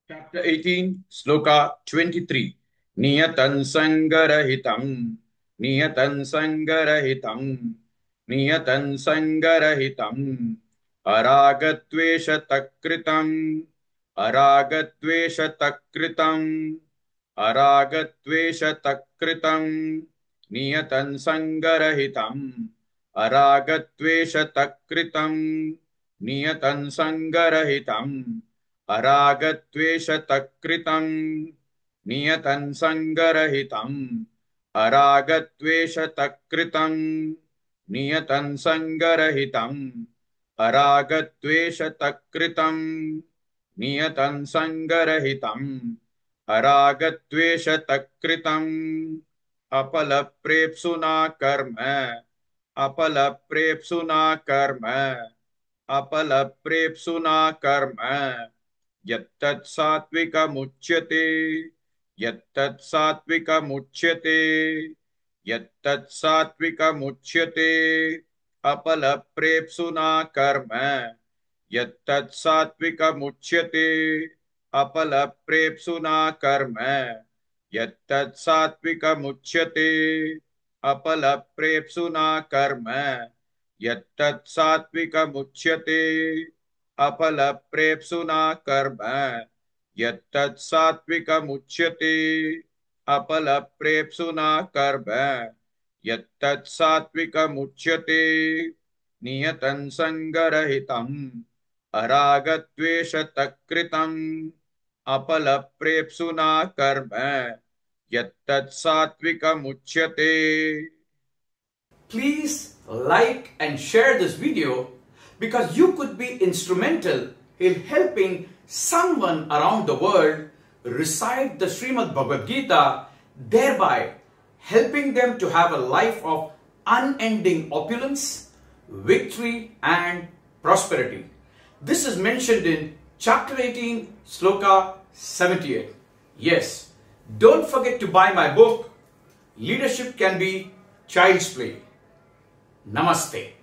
Chapter 18, Sloka 23. Niyatan Sangarahitam, Niyatan Sangarahitam, Niyatan Sangarahitam, Aragatveshatakritam, Aragatveshatakritam, Aragatveshatakritam, Niyatan Sangarahitam, Aragatveshatakritam, Niyatan Sangarahitam, अरागद्वेषतकृतं नियतं संगरहितं अरागद्वेषतकृतं नियतं संगरहितं अरागद्वेषतकृतं नियतं संगरहितं अरागद्वेषतकृतं अपलप्रेप्सुना कर्म अपलप्रेप्सुना कर्म अपलप्रेप्सुना कर्म यत्तत् सात्विकमुच्यते यत्तत् सात्विकमुच्यते यत्तत् सात्विकमुच्यते अपलप्रेप्सुना कर्म यत्तत् सात्विकमुच्यते अपलप्रेप्सुना कर्म यत्तत् सात्विकमुच्यते अपलप्रेप्सुना कर्म यत्तत् सात्विकमुच्यते अपलप्रेप्सुना कर्म यत्तत् सात्विकमुच्यते अपलप्रेप्सुना कर्म यत्तत् सात्विकमुच्यते नियतं संगरहितं अरागद्वेषतकृतं अपलप्रेप्सुना कर्म यत्तत् सात्विकमुच्यते. Please like and share this video because you could be instrumental in helping someone around the world recite the Srimad Bhagavad Gita, thereby helping them to have a life of unending opulence, victory and prosperity. This is mentioned in chapter 18, Sloka 78. Yes, don't forget to buy my book, Leadership Can Be Child's Play. Namaste.